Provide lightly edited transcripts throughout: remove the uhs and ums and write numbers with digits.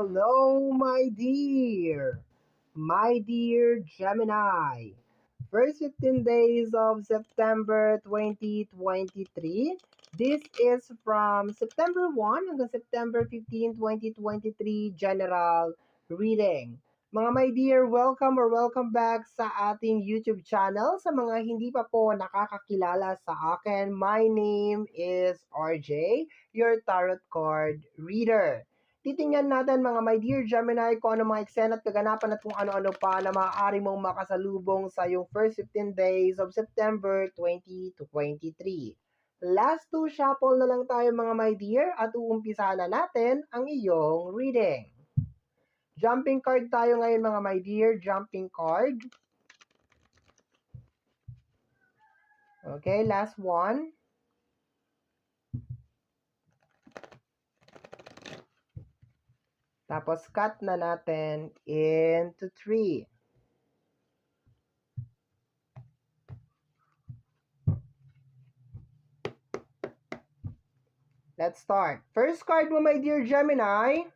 Hello, my dear Gemini. First 15 days of September 2023. This is from September 1 hanggang September 15, 2023 general reading. Mga my dear, welcome or welcome back sa ating YouTube channel. Sa mga hindi pa po nakakakilala sa akin, my name is RJ, your tarot card reader. Titingnan natin mga my dear Gemini kung ano mga eksena at kaganapan at kung ano-ano pa na maaari mong makasalubong sa iyong first 15 days of September 2023. Last two shuffle na lang tayo mga my dear at uumpisahan na natin ang iyong reading. Jumping card tayo ngayon mga my dear, jumping card. Okay, last one. Tapos cut na natin into 3. Let's start. First card mo, my dear Gemini.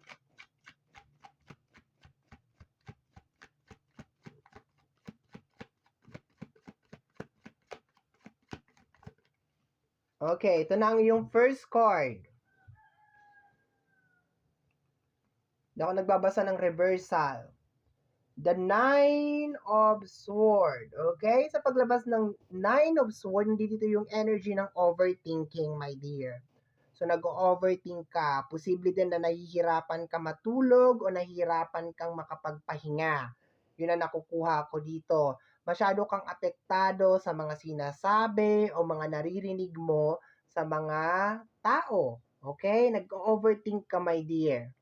Okay, ito na ang iyong first card. Hindi ako nagbabasa ng reversal. The Nine of Swords. Okay? Sa paglabas ng Nine of Swords, hindi dito yung energy ng overthinking, my dear. So, nag-overthink ka. Posible din na nahihirapan ka matulog o nahihirapan kang makapagpahinga. Yun ang nakukuha ko dito. Masyado kang apektado sa mga sinasabi o mga naririnig mo sa mga tao. Okay? Nag-overthink ka, my dear.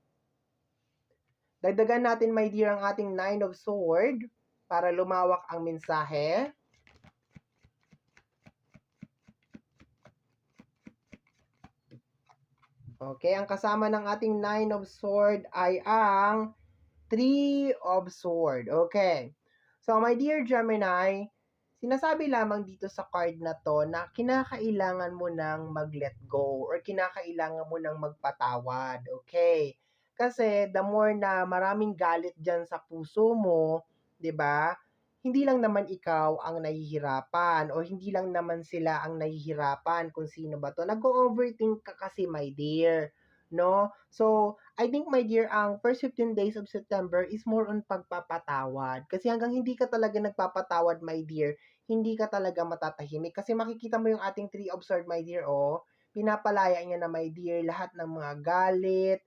Dagdagan natin, my dear, ang ating Nine of Swords para lumawak ang mensahe. Okay, ang kasama ng ating Nine of Swords ay ang Three of Swords. Okay. So, my dear Gemini, sinasabi lamang dito sa card na to na kinakailangan mo nang mag-let go or kinakailangan mo nang magpatawad. Okay. Kasi the more na maraming galit dyan sa puso mo, 'di ba? Hindi lang naman ikaw ang nahihirapan o hindi lang naman sila ang nahihirapan kung sino ba to. Nag-overthink ka kasi, my dear, no? So, I think, my dear, ang first 15 days of September is more on pagpapatawad. Kasi hanggang hindi ka talaga nagpapatawad, my dear, hindi ka talaga matatahimik. Kasi makikita mo yung ating Three of Swords, my dear, oh. Pinapalaya niya na, my dear, lahat ng mga galit,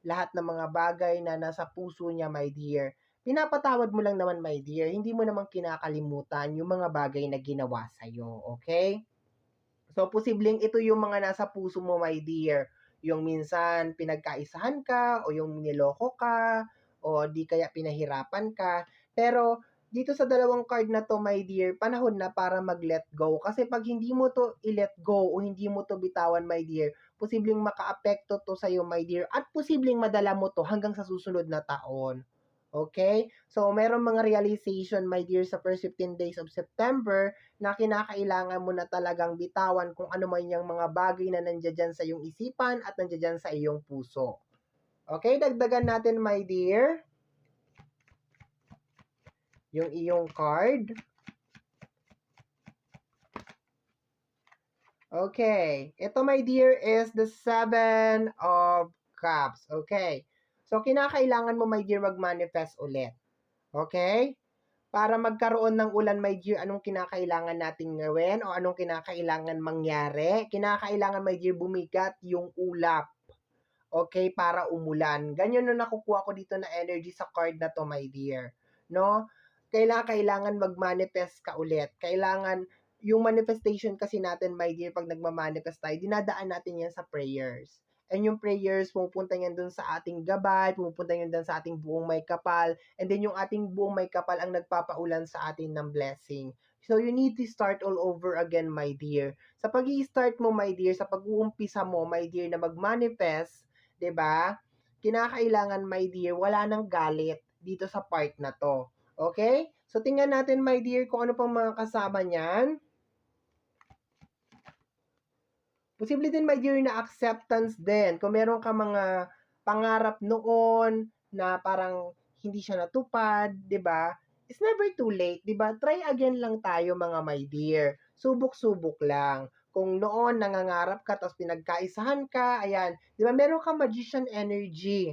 lahat ng mga bagay na nasa puso niya, my dear. Pinapatawad mo lang naman, my dear. Hindi mo naman kinakalimutan yung mga bagay na ginawa sa'yo, okay? So, posibleng ito yung mga nasa puso mo, my dear. Yung minsan pinagkaisahan ka, o yung niloko ka, o di kaya pinahirapan ka. Pero, dito sa dalawang card na to, my dear, panahon na para mag-let go. Kasi pag hindi mo to i-let go, o hindi mo to bitawan, my dear, posibleng makaapekto to sa'yo, my dear, at posibleng madala mo to hanggang sa susunod na taon. Okay? So, meron mga realization, my dear, sa first 15 days of September na kinakailangan mo na talagang bitawan kung ano man yung mga bagay na nandiyan dyan sa iyong isipan at nandiyan dyan sa iyong puso. Okay? Dagdagan natin, my dear, yung iyong card. Okay. Ito, my dear, is the Seven of Cups. Okay. So, kinakailangan mo, my dear, mag-manifest ulit. Okay? Para magkaroon ng ulan, my dear, anong kinakailangan nating gawin o anong kinakailangan mangyari? Kinakailangan, my dear, bumigat yung ulap. Okay? Para umulan. Ganyan na nakukuha ko dito na energy sa card na to, my dear. No? Kailangan mag-manifest ka ulit. Kailangan yung manifestation kasi natin, my dear, pag nagmamanifest tayo, dinadaan natin yan sa prayers. And yung prayers, pumupunta yan dun sa ating gabay, pumupunta yan dun sa ating buong may kapal, and then yung ating buong may kapal ang nagpapaulan sa atin ng blessing. So, you need to start all over again, my dear. Sa pag-i-start mo, my dear, sa pag-uumpisa mo, my dear, na mag-manifest, 'di ba? Kinakailangan, my dear, wala nang galit dito sa part na to. Okay? So, tingnan natin, my dear, kung ano pang mga kasama niyan. Posible din, my dear, na acceptance din. Kung meron ka mga pangarap noon na parang hindi siya natupad, 'di ba? It's never too late, 'di ba? Try again lang tayo mga my dear. Subok-subok lang. Kung noon nangangarap ka tapos pinagkaisahan ka, ayan, 'di ba? Meron kang magician energy,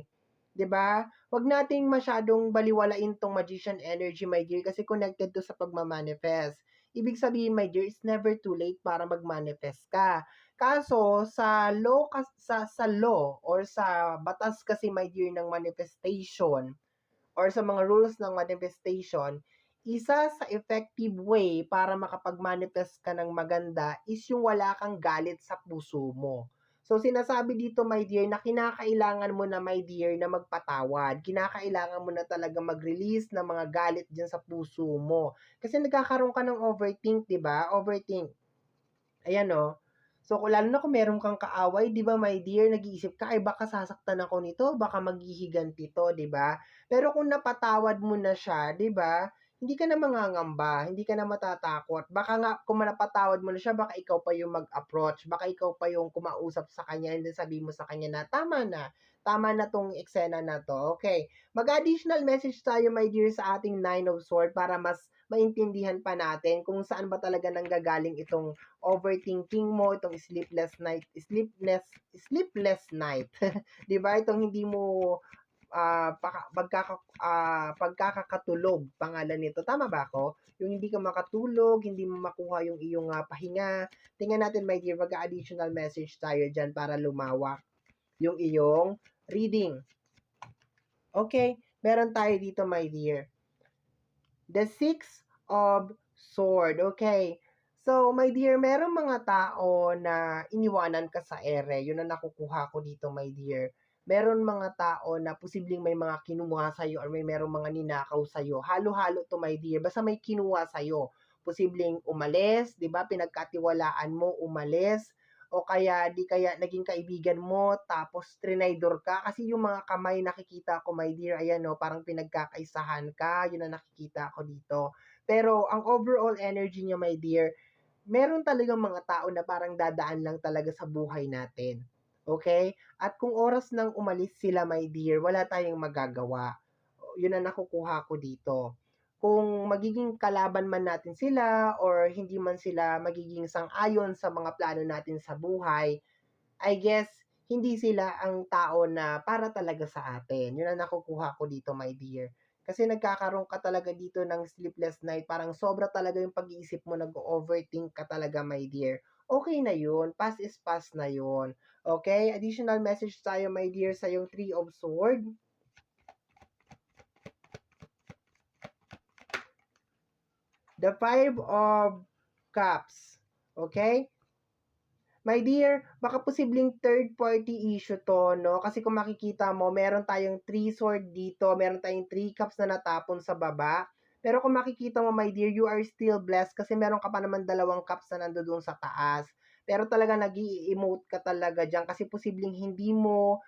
'di ba? Huwag nating masyadong baliwalain tong magician energy, my dear, kasi connected to sa pagmamanifest. Ibig sabihin, my dear, it's never too late para mag-manifest ka. Kaso sa law or sa batas kasi, my dear, ng manifestation or sa mga rules ng manifestation, isa sa effective way para makapag-manifest ka ng maganda is yung wala kang galit sa puso mo. So, sinasabi dito, my dear, na kinakailangan mo na, my dear, na magpatawad. Kinakailangan mo na talaga mag-release ng mga galit dyan sa puso mo. Kasi nagkakaroon ka ng overthink, di ba? Overthink. Ayan, no? So, lalo na kung meron kang kaaway, di ba, my dear, nag-iisip ka, ay baka sasaktan ako nito, baka maghihiganti to, di ba? Pero kung napatawad mo na siya, di ba, hindi ka na mangangamba, hindi ka na matatakot. Baka nga, kung napatawad mo na siya, baka ikaw pa yung mag-approach, baka ikaw pa yung kumausap sa kanya, and then sabihin mo sa kanya na, tama na tong eksena na to. Okay, mag-additional message tayo, my dear, sa ating Nine of Swords para mas maintindihan pa natin kung saan ba talaga nanggagaling itong overthinking mo, itong sleepless night. 'Di ba? Itong hindi mo pagkakakatulog, pangalan nito. Tama ba ako? Yung hindi ka makatulog, hindi mo makuha yung iyong pahinga. Tingnan natin, my dear, mag-additional message tayo dyan para lumawak yung iyong reading. Okay, meron tayo dito, my dear. The Six of Sword. Okay. So, my dear, merong mga tao na iniwanan ka sa ere. Yun ang nakukuha ko dito, my dear. Meron mga tao na posibleng may mga kinuha sa'yo or may merong mga ninakaw sa'yo. Halo-halo to, my dear. Basta may kinuha sa'yo. Posibleng umalis, di ba? Pinagkatiwalaan mo, umalis. O kaya, di kaya naging kaibigan mo, tapos trinaydor ka. Kasi yung mga kamay nakikita ko, my dear, ayan no, parang pinagkakaisahan ka. Yun ang nakikita ko dito. Pero, ang overall energy niya, my dear, meron talagang mga tao na parang dadaan lang talaga sa buhay natin. Okay? At kung oras nang umalis sila, my dear, wala tayong magagawa. Yun ang nakukuha ko dito. Kung magiging kalaban man natin sila or hindi man sila magiging sang-ayon sa mga plano natin sa buhay, I guess hindi sila ang tao na para talaga sa atin. Yun ang nakukuha ko dito, my dear. Kasi nagkakaroon ka talaga dito ng sleepless night. Parang sobra talaga yung pag-iisip mo, nag-overthink ka talaga, my dear. Okay na yun. Past is past na yun. Okay? Additional message tayo, my dear, sa yung Three of Swords. The Five of Cups. Okay? My dear, baka posibleng third party issue to, no? Kasi kung makikita mo, meron tayong 3 sword dito, meron tayong 3 cups na natapon sa baba. Pero kung makikita mo, my dear, you are still blessed kasi meron ka pa naman 2 cups na nandoon sa taas. Pero talaga nag-i-emote ka talaga dyan kasi posibleng hindi mo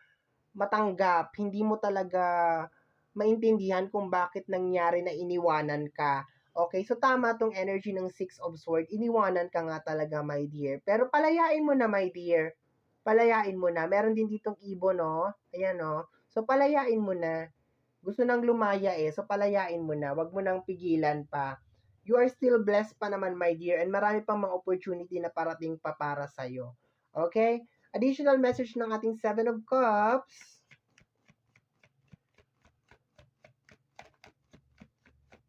matanggap, hindi mo talaga maintindihan kung bakit nangyari na iniwanan ka. Okay, so tama tong energy ng Six of Swords. Iniwanan ka nga talaga, my dear. Pero palayain mo na, my dear. Palayain mo na. Meron din ditong ibon, no? Ayan, no? So, palayain mo na. Gusto nang lumaya eh. So, palayain mo na. Wag mo nang pigilan pa. You are still blessed pa naman, my dear. And marami pang mga opportunity na parating pa para sa'yo. Okay? Additional message ng ating Seven of Cups.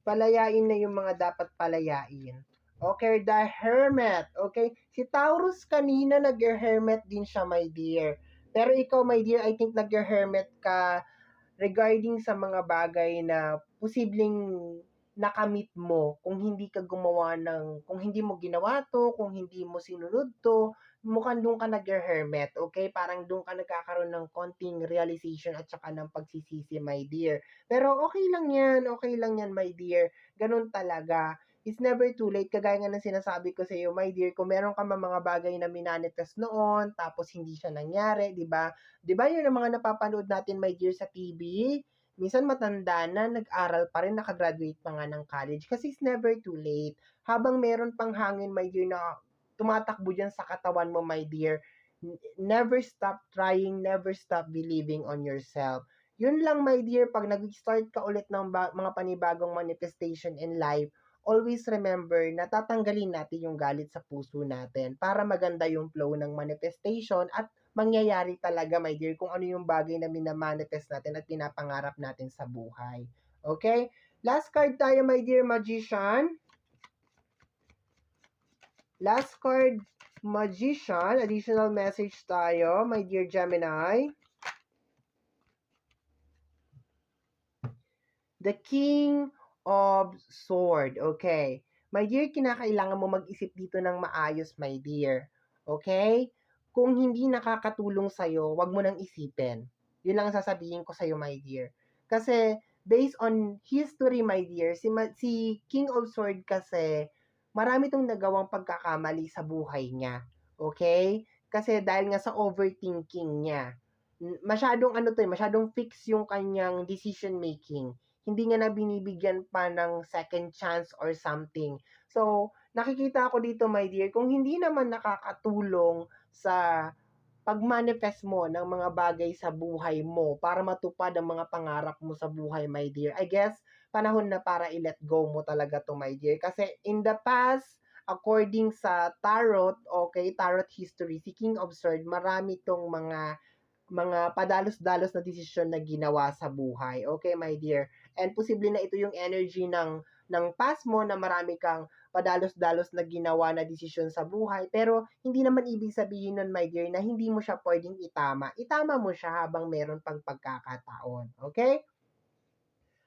Palayain na yung mga dapat palayain. Okay, the Hermit. Okay, si Taurus kanina nag-hermit din siya, my dear. Pero ikaw, my dear, I think nag-hermit ka regarding sa mga bagay na posibleng nakamit mo kung hindi ka gumawa ng, kung hindi mo ginawa to, kung hindi mo sinunod to, mukhang doon ka nag-hermit, okay? Parang doon ka nagkakaroon ng konting realization at saka ng pagsisisi, my dear. Pero okay lang yan, my dear. Ganun talaga. It's never too late. Kagaya nga ng sinasabi ko sa iyo, my dear, kung meron ka mga bagay na minanitas noon, tapos hindi siya nangyari, di ba? Di ba yun ang mga napapanood natin, my dear, sa TV? Minsan matanda na, nag-aral pa rin, nakagraduate pa nga ng college. Kasi it's never too late. Habang meron pang hangin, my dear, na tumatakbo dyan sa katawan mo, my dear, Never stop trying, never stop believing on yourself. Yun lang, my dear, pag nag-start ka ulit ng mga panibagong manifestation in life, always remember na tatanggalin natin yung galit sa puso natin para maganda yung flow ng manifestation at mangyayari talaga, my dear, kung ano yung bagay na minamanifest natin at pinapangarap natin sa buhay. Okay? Last card tayo, my dear Magician. Last card, Magician. Additional message tayo, my dear Gemini. The King of Sword. Okay. My dear, kinakailangan mo mag-isip dito ng maayos, my dear. Okay? Kung hindi nakakatulong sa'yo, wag mo nang isipin. Yun lang sasabihin ko sa'yo, my dear. Kasi, based on history, my dear, si King of Sword kasi, marami tong nagawang pagkakamali sa buhay niya. Okay? Kasi dahil nga sa overthinking niya, masyadong masyadong fix yung kanyang decision making, hindi niya na binibigyan pa ng second chance or something. So, nakikita ko dito, my dear, kung hindi naman nakakatulong sa pag-manifest mo ng mga bagay sa buhay mo para matupad ang mga pangarap mo sa buhay, my dear, I guess, panahon na para i-let go mo talaga to, my dear. Kasi in the past, according sa tarot, okay, tarot history, si King of Swords, marami tong mga padalos-dalos na desisyon na ginawa sa buhay. Okay, my dear? And posible na ito yung energy ng past mo na marami kang padalos-dalos na ginawa na desisyon sa buhay. Pero hindi naman ibig sabihin nun, my dear, na hindi mo siya pwedeng itama. Itama mo siya habang meron pang pagkakataon. Okay?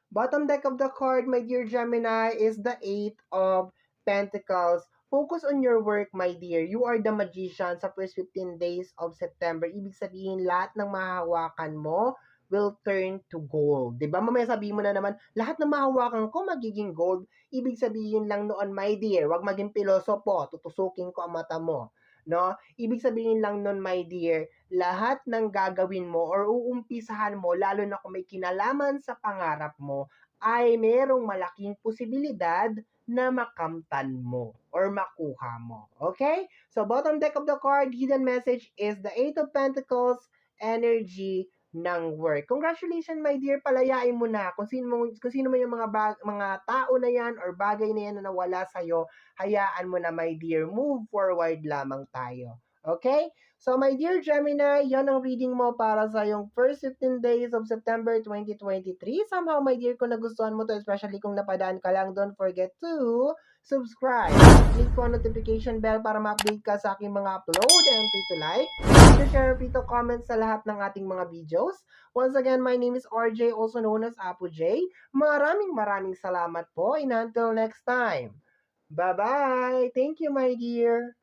Bottom deck of the card, my dear Gemini, is the Eight of Pentacles. Focus on your work, my dear. You are the magician sa first 15 days of September. Ibig sabihin, lahat ng mahahawakan mo will turn to gold. Diba? Mamaya sabihin mo na naman, lahat ng mahahawakan ko magiging gold. Ibig sabihin lang noon, my dear, wag maging pilosopo. Tutusukin ko ang mata mo. No? Ibig sabihin lang noon, my dear, lahat ng gagawin mo or uumpisahan mo, lalo na kung may kinalaman sa pangarap mo, ay merong malaking posibilidad na makamtan mo or makuha mo. Okay? So, bottom deck of the card, hidden message is the Eight of Pentacles, energy ng work. Congratulations, my dear. Palayain mo na. Kung sino man yung mga tao na yan or bagay na yan na nawala sa'yo, hayaan mo na, my dear. Move forward lamang tayo. Okay? So, my dear Gemini, yan ang reading mo para sa yung first 15 days of September 2023. Somehow, my dear, kung nagustuhan mo to, especially kung napadaan ka lang, don't forget to subscribe. Click ko ang notification bell para ma-update ka sa aking mga upload and free to like, free to share, free to comment sa lahat ng ating mga videos. Once again, my name is RJ, also known as Apo J. Maraming salamat po and until next time. Bye-bye! Thank you, my dear!